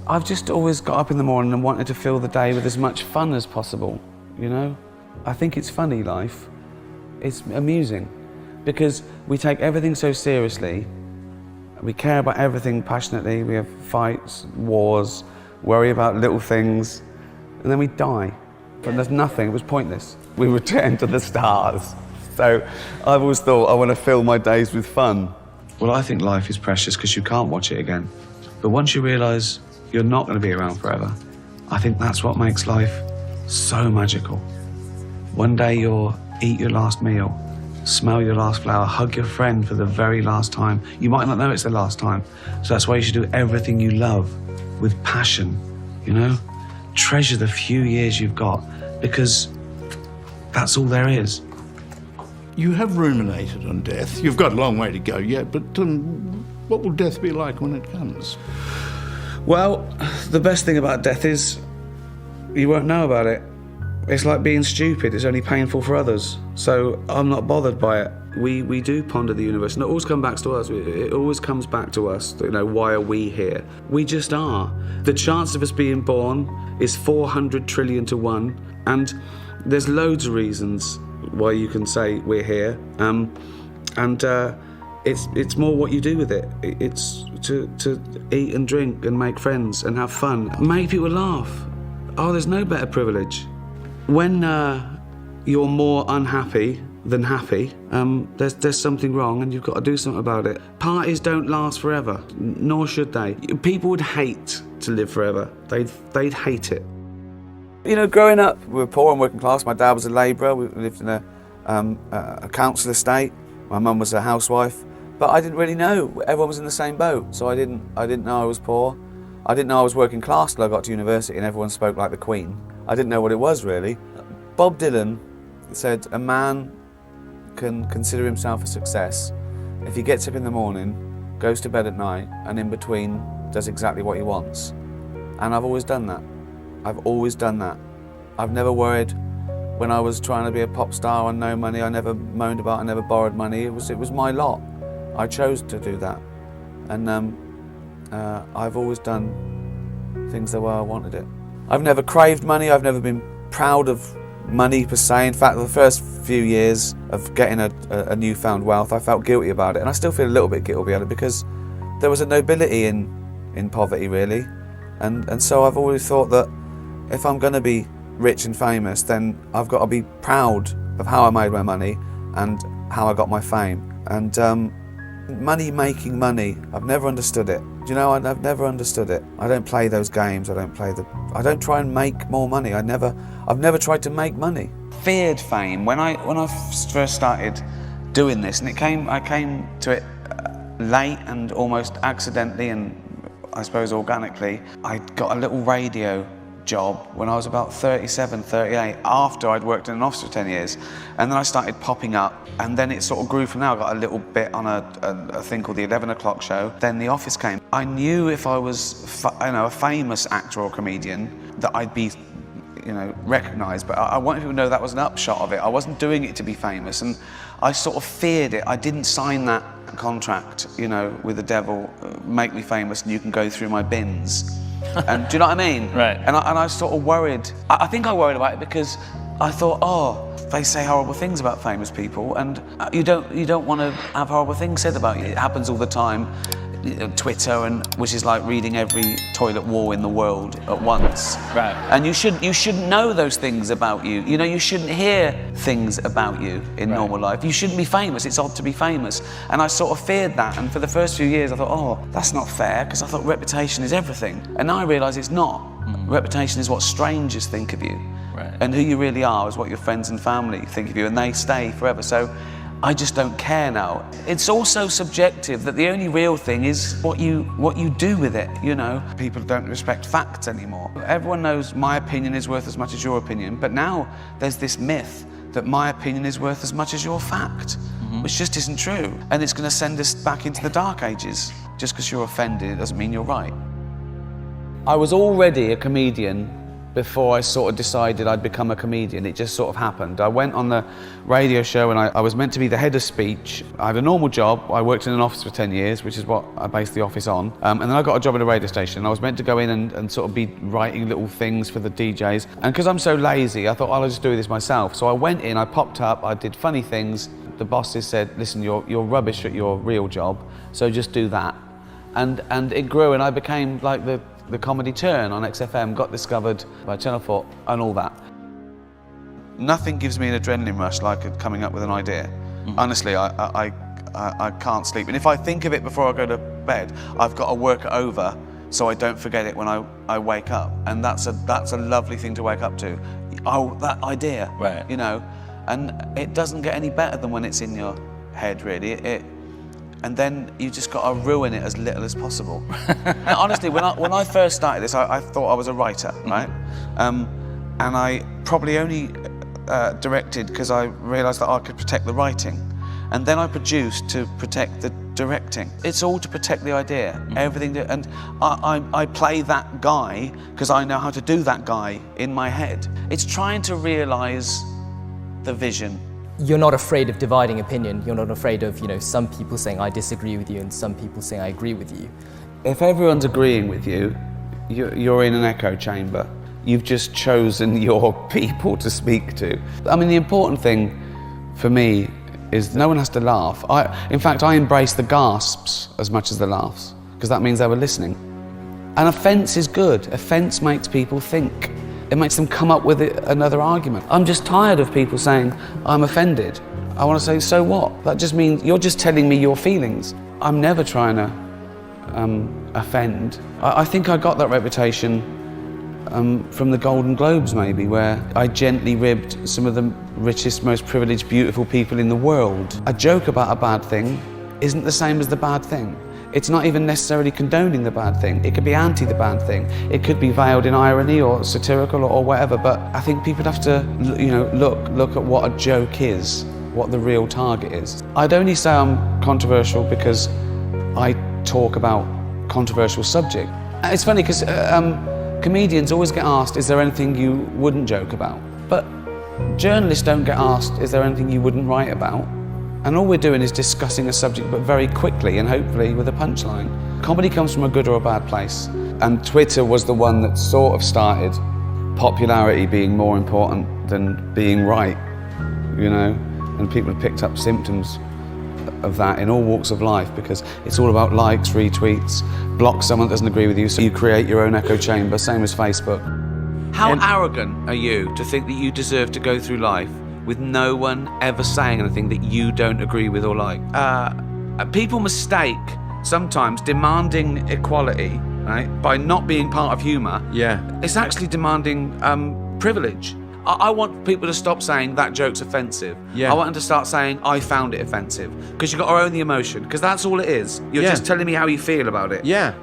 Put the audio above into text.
I've just always got up in the morning and wanted to fill the day with as much fun as possible, you know? I think it's funny, life. It's amusing, because we take everything so seriously, we care about everything passionately, we have fights, wars, worry about little things, and then we die. But there's nothing, it was pointless. We return to the stars. So I've always thought I want to fill my days with fun. Well, I think life is precious because you can't watch it again. But once you realise you're not going to be around forever, I think that's what makes life so magical. One day you'll eat your last meal, smell your last flower, hug your friend for the very last time. You might not know it's the last time. So that's why you should do everything you love with passion, you know? Treasure the few years you've got, because that's all there is. You have ruminated on death. You've got a long way to go yet, but what will death be like when it comes? Well, the best thing about death is you won't know about it. It's like being stupid, it's only painful for others. So I'm not bothered by it. We do ponder the universe, and it always comes back to us. It always comes back to us, you know, why are we here? We just are. The chance of us being born is 400 trillion to 1, and there's loads of reasons why you can say we're here. It's more what you do with it. It's to eat and drink and make friends and have fun. Make people laugh. Oh, there's no better privilege. When you're more unhappy than happy, there's something wrong and you've got to do something about it. Parties don't last forever, nor should they. People would hate to live forever. They'd hate it. You know, growing up, we were poor and working class. My dad was a labourer. We lived in a council estate. My mum was a housewife. But I didn't really know. Everyone was in the same boat, so I didn't know I was poor. I didn't know I was working class till I got to university and everyone spoke like the Queen. I didn't know what it was, really. Bob Dylan said a man can consider himself a success if he gets up in the morning, goes to bed at night, and in between does exactly what he wants. And I've always done that. I've always done that. I've never worried when I was trying to be a pop star on no money. I never moaned about, I never borrowed money. It was my lot. I chose to do that. And I've always done things the way I wanted it. I've never craved money. I've never been proud of money per se. In fact, the first few years of getting a newfound wealth, I felt guilty about it. And I still feel a little bit guilty about it because there was a nobility in poverty, really. And so I've always thought that if I'm going to be rich and famous, then I've got to be proud of how I made my money and how I got my fame. And money making money, I've never understood it. Do you know, I've never understood it. I don't play those games. I don't try and make more money. I've never tried to make money. Feared fame when I first started doing this, and I came to it late and almost accidentally, and I suppose organically. I got a little radio job when I was about 37, 38, after I'd worked in an office for 10 years. And then I started popping up, and then it sort of grew from there. I got a little bit on a thing called the 11 o'clock show. Then The Office came. I knew if I was a famous actor or comedian that I'd be recognised, but I wanted people to know that was an upshot of it. I wasn't doing it to be famous, and I sort of feared it. I didn't sign that contract, with the devil, make me famous and you can go through my bins. And do you know what I mean? Right. And I sort of worried. I think I worried about it because I thought, they say horrible things about famous people, and you don't want to have horrible things said about you. It happens all the time. Twitter, which is like reading every toilet wall in the world at once. Right. And you shouldn't know those things about you. You shouldn't hear things about you in normal life. You shouldn't be famous. It's odd to be famous. And I sort of feared that. And for the first few years, I thought, that's not fair, because I thought reputation is everything. And now I realise it's not. Reputation is what strangers think of you. Right. And who you really are is what your friends and family think of you, and they stay forever. So I just don't care now. It's also subjective, that the only real thing is what you do with it, People don't respect facts anymore. Everyone knows my opinion is worth as much as your opinion, but now there's this myth that my opinion is worth as much as your fact, which just isn't true. And it's going to send us back into the dark ages. Just because you're offended, it doesn't mean you're right. I was already a comedian before I sort of decided I'd become a comedian. It just sort of happened. I went on the radio show and I was meant to be the head of speech. I had a normal job. I worked in an office for 10 years, which is what I based the office on. And then I got a job at a radio station. I was meant to go in and sort of be writing little things for the DJs. And because I'm so lazy, I thought, I'll just do this myself. So I went in, I popped up, I did funny things. The bosses said, listen, you're rubbish at your real job, so just do that. And it grew, and I became like the comedy turn on XFM, got discovered by Channel 4 and all that. Nothing gives me an adrenaline rush like coming up with an idea. Honestly, I can't sleep. And if I think of it before I go to bed, I've got to work it over so I don't forget it when I wake up. And that's a lovely thing to wake up to. Oh, that idea, right. You know? And it doesn't get any better than when it's in your head, really. And then you just got to ruin it as little as possible. And honestly, when I first started this, I thought I was a writer, right? And I probably only directed because I realised that I could protect the writing. And then I produced to protect the directing. It's all to protect the idea, everything. And I play that guy because I know how to do that guy in my head. It's trying to realise the vision. You're not afraid of dividing opinion. You're not afraid of, some people saying I disagree with you and some people saying I agree with you. If everyone's agreeing with you, you're in an echo chamber. You've just chosen your people to speak to. I mean, the important thing for me is no one has to laugh. In fact, I embrace the gasps as much as the laughs, because that means they were listening. And offence is good. Offence makes people think. It makes them come up with another argument. I'm just tired of people saying, I'm offended. I want to say, so what? That just means you're just telling me your feelings. I'm never trying to offend. I think I got that reputation from the Golden Globes, maybe, where I gently ribbed some of the richest, most privileged, beautiful people in the world. A joke about a bad thing isn't the same as the bad thing. It's not even necessarily condoning the bad thing. It could be anti the bad thing. It could be veiled in irony or satirical or whatever, but I think people have to, look at what a joke is, what the real target is. I'd only say I'm controversial because I talk about controversial subject. It's funny because comedians always get asked, is there anything you wouldn't joke about? But journalists don't get asked, is there anything you wouldn't write about? And all we're doing is discussing a subject, but very quickly and hopefully with a punchline. Comedy comes from a good or a bad place. And Twitter was the one that sort of started popularity being more important than being right, And people have picked up symptoms of that in all walks of life because it's all about likes, retweets, block someone that doesn't agree with you, so you create your own echo chamber, same as Facebook. How arrogant are you to think that you deserve to go through life with no one ever saying anything that you don't agree with or like? People mistake sometimes demanding equality, right, by not being part of humour. Yeah. It's actually demanding privilege. I want people to stop saying that joke's offensive. Yeah. I want them to start saying I found it offensive, because you've got to own the emotion, because that's all it is. You're just telling me how you feel about it. Yeah.